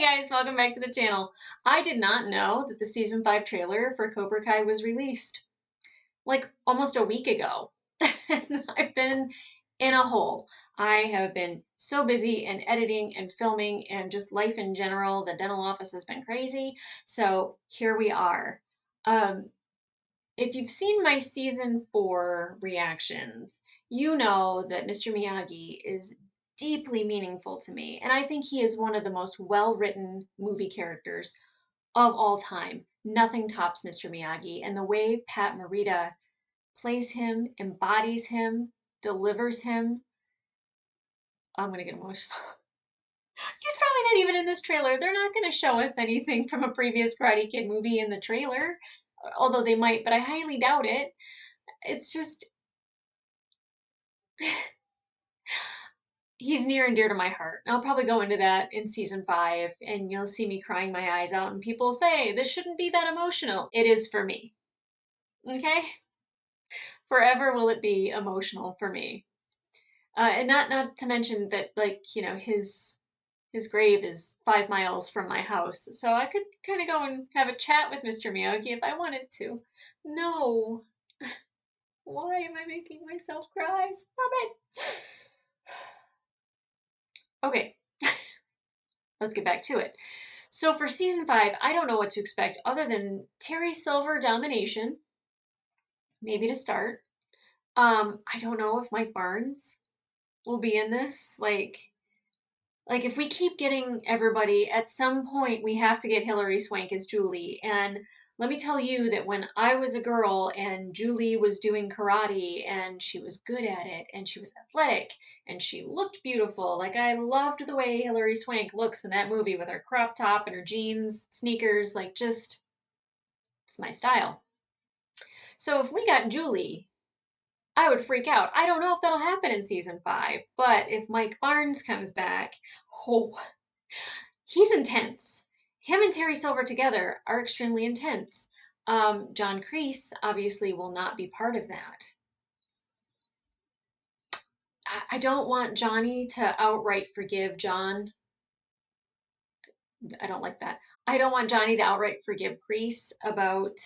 guys, welcome back to the channel. I did not know that the season 5 trailer for Cobra Kai was released like almost a week ago. I've been in a hole. I have been so busy and editing and filming and just life in general. The dental office has been crazy. So here we are. Um, if you've seen my season 4 reactions, you know that Mr. Miyagi is deeply meaningful to me, and I think he is one of the most well-written movie characters of all time. Nothing tops Mr. Miyagi, and the way Pat Morita plays him, embodies him, delivers him. I'm gonna get emotional. He's probably not even in this trailer. They're not gonna show us anything from a previous Karate Kid movie in the trailer, although they might, but I highly doubt it. It's just he's near and dear to my heart. I'll probably go into that in season 5, and you'll see me crying my eyes out, and people say this shouldn't be that emotional. It is for me. Okay? Forever will it be emotional for me. And not to mention that, like, his grave is 5 miles from my house, so I could kind of go and have a chat with Mr. Miyagi if I wanted to. No. Why am I making myself cry? Stop it. Okay, let's get back to it. So for season 5, I don't know what to expect other than Terry Silver domination, maybe to start. I don't know if Mike Barnes will be in this. Like if we keep getting everybody, at some point we have to get Hilary Swank as Julie. And let me tell you that when I was a girl and Julie was doing karate and she was good at it and she was athletic and she looked beautiful, like I loved the way Hilary Swank looks in that movie with her crop top and her jeans, sneakers, like just, it's my style. So if we got Julie, I would freak out. I don't know if that'll happen in season 5, but if Mike Barnes comes back, oh, he's intense. Him and Terry Silver together are extremely intense. John Kreese obviously will not be part of that. I don't want Johnny to outright forgive John. I don't like that. I don't want Johnny to outright forgive Kreese about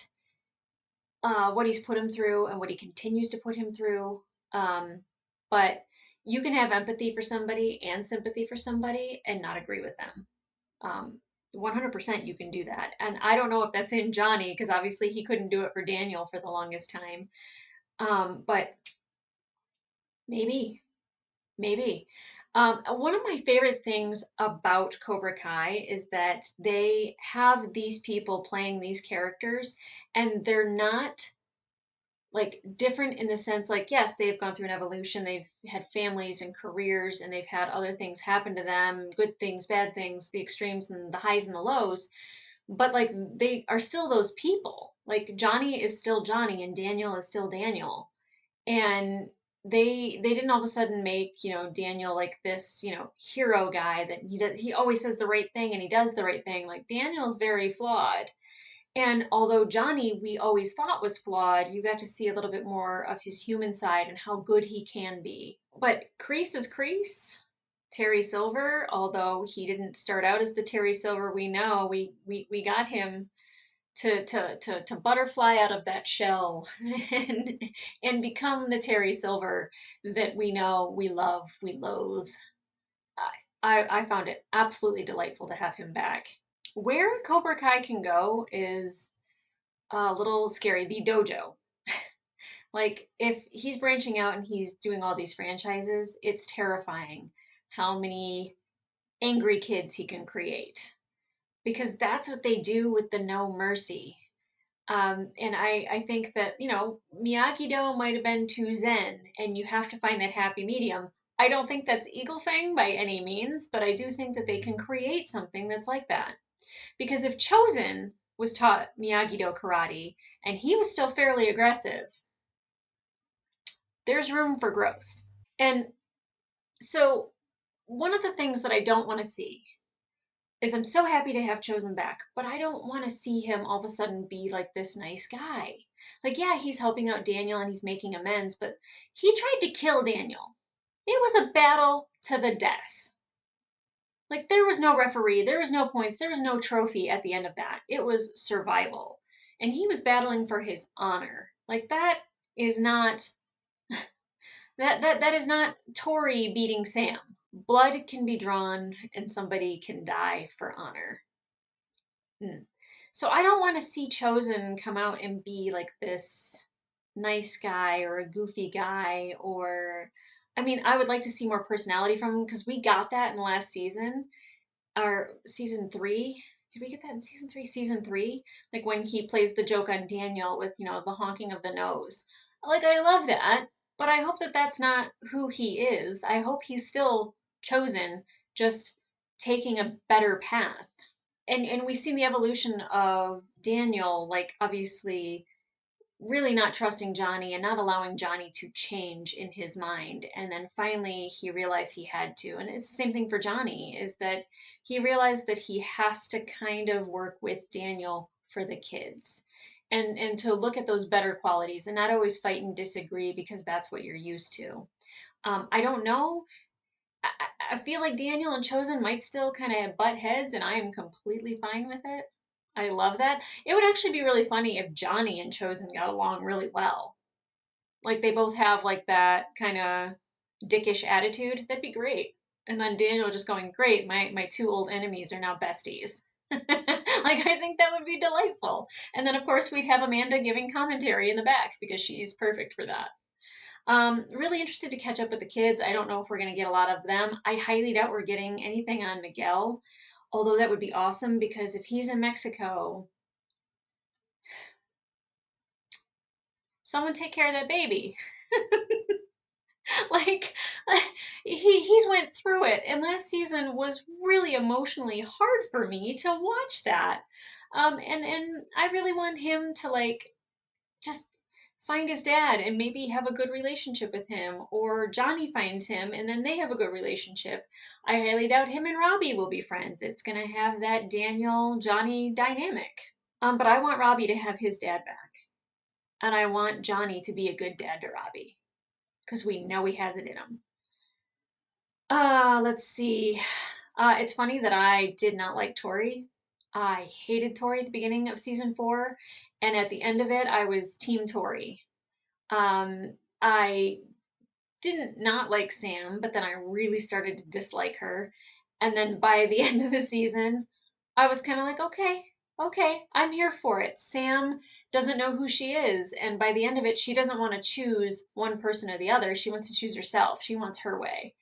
what he's put him through and what he continues to put him through. But you can have empathy for somebody and sympathy for somebody and not agree with them. 100% you can do that. And I don't know if that's in Johnny, because obviously he couldn't do it for Daniel for the longest time. But maybe, maybe. One of my favorite things about Cobra Kai is that they have these people playing these characters, and they're not like different in the sense, like, yes, they've gone through an evolution, they've had families and careers, and they've had other things happen to them, good things, bad things, the extremes and the highs and the lows, but like they are still those people. Like Johnny is still Johnny and Daniel is still Daniel. And they didn't all of a sudden make, Daniel like this, hero guy that he always says the right thing and he does the right thing. Like Daniel's very flawed. And although Johnny, we always thought was flawed, you got to see a little bit more of his human side and how good he can be. But Kreese is Kreese. Terry Silver, although he didn't start out as the Terry Silver we know, we got him to butterfly out of that shell and become the Terry Silver that we know, we love, we loathe. I found it absolutely delightful to have him back. Where Cobra Kai can go is a little scary. The dojo. Like, if he's branching out and he's doing all these franchises, it's terrifying how many angry kids he can create. Because that's what they do with the No Mercy. And I think that, Miyagi-Do might have been too zen, and you have to find that happy medium. I don't think that's Eagle Fang by any means, but I do think that they can create something that's like that. Because if Chosen was taught Miyagi-Do karate and he was still fairly aggressive, there's room for growth. And so one of the things that I don't want to see is I'm so happy to have Chosen back, but I don't want to see him all of a sudden be like this nice guy. Like, yeah, he's helping out Daniel and he's making amends, but he tried to kill Daniel. It was a battle to the death. Like, there was no referee, there was no points, there was no trophy at the end of that. It was survival. And he was battling for his honor. Like, that is not that is not Tori beating Sam. Blood can be drawn and somebody can die for honor. So I don't want to see Chosen come out and be like this nice guy or a goofy guy, or I mean, I would like to see more personality from him because we got that in the last season or season 3. Did we get that in season 3? Season 3, like when he plays the joke on Daniel with, the honking of the nose. Like, I love that, but I hope that that's not who he is. I hope he's still Chosen, just taking a better path. And we've seen the evolution of Daniel, like, obviously really not trusting Johnny and not allowing Johnny to change in his mind. And then finally he realized he had to. And it's the same thing for Johnny, is that he realized that he has to kind of work with Daniel for the kids. And to look at those better qualities and not always fight and disagree because that's what you're used to. I don't know. I feel like Daniel and Chosen might still kind of butt heads, and I am completely fine with it. I love that. It would actually be really funny if Johnny and Chosen got along really well. Like, they both have like that kind of dickish attitude. That'd be great. And then Daniel just going, great, my two old enemies are now besties. Like, I think that would be delightful. And then, of course, we'd have Amanda giving commentary in the back because she's perfect for that. Really interested to catch up with the kids. I don't know if we're going to get a lot of them. I highly doubt we're getting anything on Miguel, although that would be awesome because if he's in Mexico, someone take care of that baby. Like, he's went through it, and last season was really emotionally hard for me to watch that. And I really want him to, like, just find his dad and maybe have a good relationship with him, or Johnny finds him and then they have a good relationship. I highly doubt him and Robbie will be friends. It's gonna have that Daniel Johnny dynamic. But I want Robbie to have his dad back, and I want Johnny to be a good dad to Robbie because we know he has it in him. Let's see. It's funny that I did not like Tori. I hated Tori at the beginning of season 4, and at the end of it, I was Team Tori. I didn't not like Sam, but then I really started to dislike her. And then by the end of the season, I was kind of like, okay, I'm here for it. Sam doesn't know who she is. And by the end of it, she doesn't want to choose one person or the other. She wants to choose herself. She wants her way.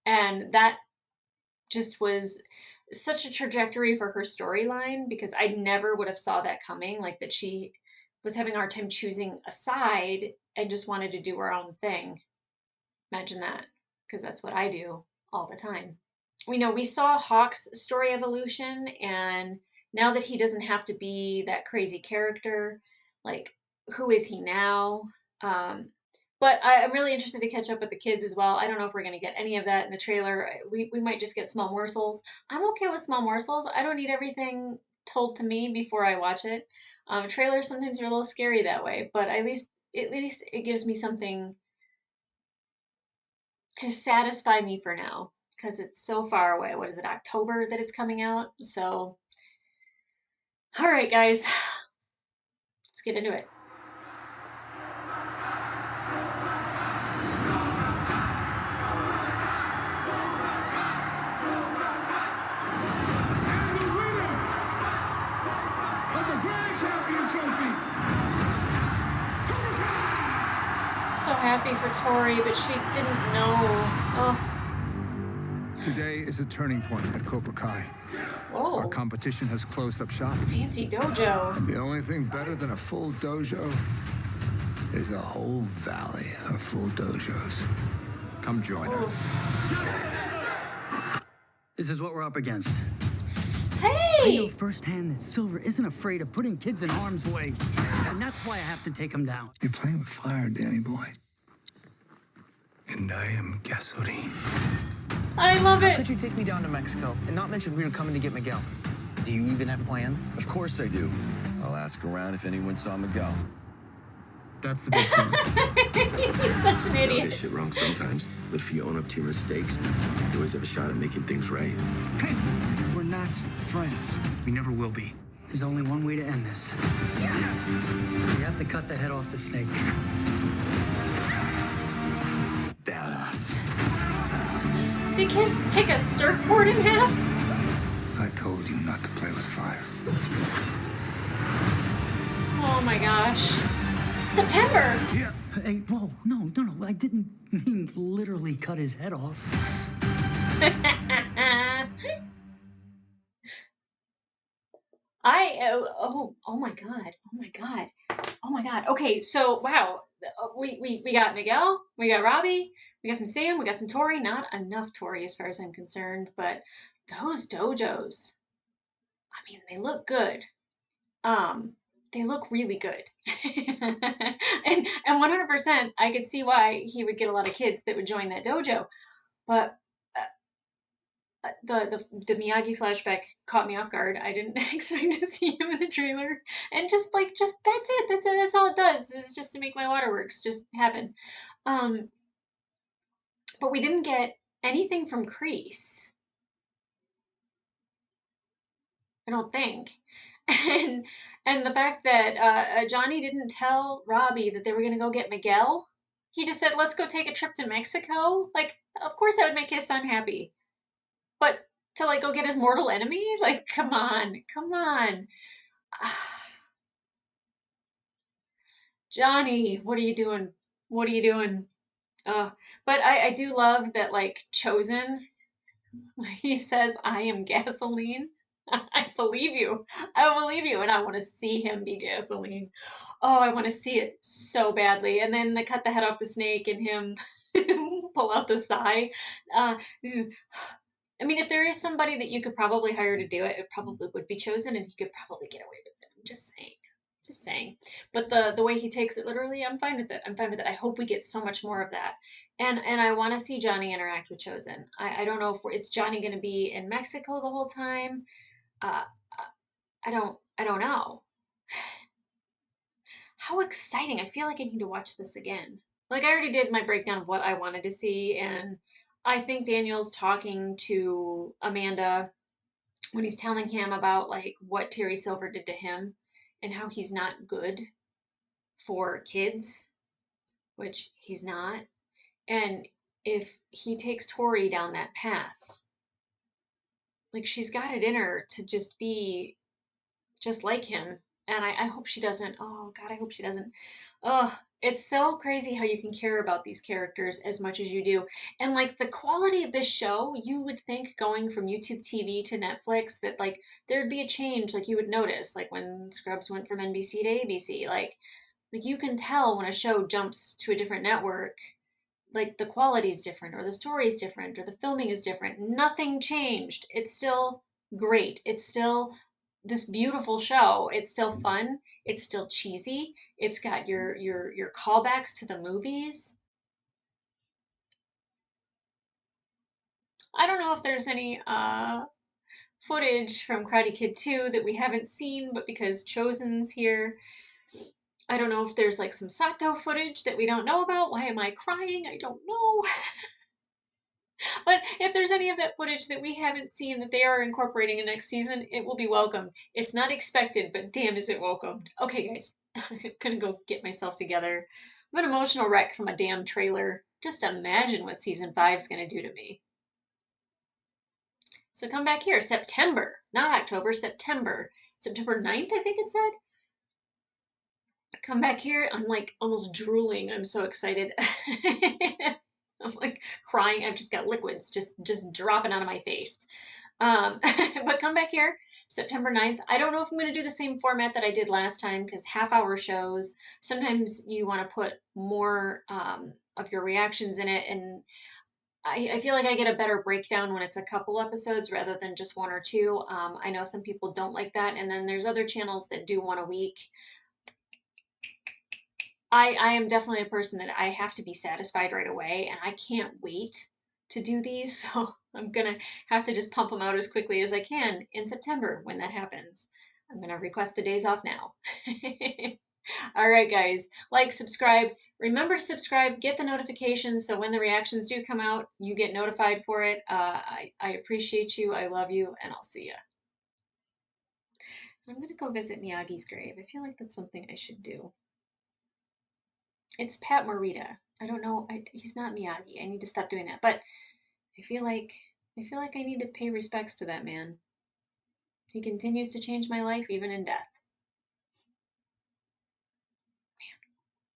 And that just was such a trajectory for her storyline because I never would have saw that coming, like that she was having a hard time choosing a side and just wanted to do her own thing. Imagine that, because that's what I do all the time. We saw Hawk's story evolution, and now that he doesn't have to be that crazy character, like, who is he now? But I'm really interested to catch up with the kids as well. I don't know if we're going to get any of that in the trailer. We might just get small morsels. I'm okay with small morsels. I don't need everything told to me before I watch it. Trailers sometimes are a little scary that way, but at least it gives me something to satisfy me for now because it's so far away. What is it, October that it's coming out? So, all right, guys, let's get into it. So happy for Tori, but she didn't know. Oh. Today is a turning point at Cobra Kai. Whoa. Our competition has closed up shop. Fancy dojo. And the only thing better than a full dojo is a whole valley of full dojos. Come join us. This is what we're up against. Hey! I know firsthand that Silver isn't afraid of putting kids in harm's way. And that's why I have to take him down. You're playing with fire, Danny boy. And I am gasoline. I love it. How could you take me down to Mexico and not mention we were coming to get Miguel? Do you even have a plan? Of course I do. I'll ask around if anyone saw Miguel. That's the big point. He's such an You know, idiot. get shit wrong sometimes, but if you own up to your mistakes, you always have a shot at making things right. Hey, We're not friends. we never will be. There's only one way to end this. We have to cut the head off the snake. Badass. Did you just take a surfboard in half? I told you not to play with fire. Oh my gosh. September! Yeah. Hey, whoa, no. I didn't mean literally cut his head off. Oh my god. Oh my god. Oh my god. Okay, so wow. We got Miguel, we got Robbie, we got some Sam, we got some Tori. Not enough Tori as far as I'm concerned, but those dojos, I mean, they look good. Um, they look really good. And 100% I could see why he would get a lot of kids that would join that dojo. But the Miyagi flashback caught me off guard. I didn't expect to see him in the trailer, and just that's it. That's it. That's all it does. Is just to make my waterworks just happen. Um, but we didn't get anything from Kreese. I don't think. And and the fact that Johnny didn't tell Robbie that they were gonna go get Miguel. He just said, "Let's go take a trip to Mexico." Like, of course that would make his son happy. But to like go get his mortal enemy? Like, come on, come on. Johnny, what are you doing? What are you doing? Uh, but I do love that, like, Chosen, he says, I am gasoline. I believe you. I believe you. And I want to see him be gasoline. Oh, I want to see it so badly. And then they cut the head off the snake and him pull out the sigh. Uh, I mean, if there is somebody that you could probably hire to do it, it probably would be Chosen, and he could probably get away with it. I'm just saying, just saying. But the way he takes it literally, I'm fine with it. I'm fine with it. I hope we get so much more of that, and I want to see Johnny interact with Chosen. I don't know if it's Johnny going to be in Mexico the whole time. Uh, I don't know. How exciting! I feel like I need to watch this again. Like, I already did my breakdown of what I wanted to see, and I think Daniel's talking to Amanda when he's telling him about like what Terry Silver did to him and how he's not good for kids, which he's not. And if he takes Tori down that path, like, she's got it in her to just be just like him. And I hope she doesn't. Oh God, I hope she doesn't. Oh, it's so crazy how you can care about these characters as much as you do. And like the quality of this show, you would think going from YouTube TV to Netflix that like there'd be a change, like you would notice, like when Scrubs went from NBC to ABC. Like you can tell when a show jumps to a different network, like the quality is different or the story is different or the filming is different. Nothing changed. It's still great. It's still this beautiful show. It's still fun. It's still cheesy. It's got your callbacks to the movies. I don't know if there's any footage from Karate Kid 2 that we haven't seen, but because Chosen's here, I don't know if there's like some Sato footage that we don't know about. Why am I crying? I don't know. But if there's any of that footage that we haven't seen that they are incorporating in next season, it will be welcomed. It's not expected, but damn, is it welcomed. Okay, guys, I'm gonna go get myself together. I'm an emotional wreck from a damn trailer. Just imagine what season 5 is gonna do to me. So come back here, September, not October, September. September 9th, I think it said. Come back here. I'm like almost drooling. I'm so excited. I'm like crying. I've just got liquids just dropping out of my face. But come back here September 9th. I don't know if I'm going to do the same format that I did last time because half-hour shows, sometimes you want to put more of your reactions in it. And I feel like I get a better breakdown when it's a couple episodes rather than just one or two. I know some people don't like that. And then there's other channels that do one a week. I am definitely a person that I have to be satisfied right away, and I can't wait to do these. So I'm gonna have to just pump them out as quickly as I can in September when that happens. I'm gonna request the days off now. All right, guys. Like, subscribe. Remember to subscribe, get the notifications so when the reactions do come out, you get notified for it. I appreciate you. I love you, and I'll see ya. I'm going to go visit Miyagi's grave. I feel like that's something I should do. It's Pat Morita. I don't know. He's not Miyagi. I need to stop doing that. But I feel like I need to pay respects to that man. He continues to change my life even in death.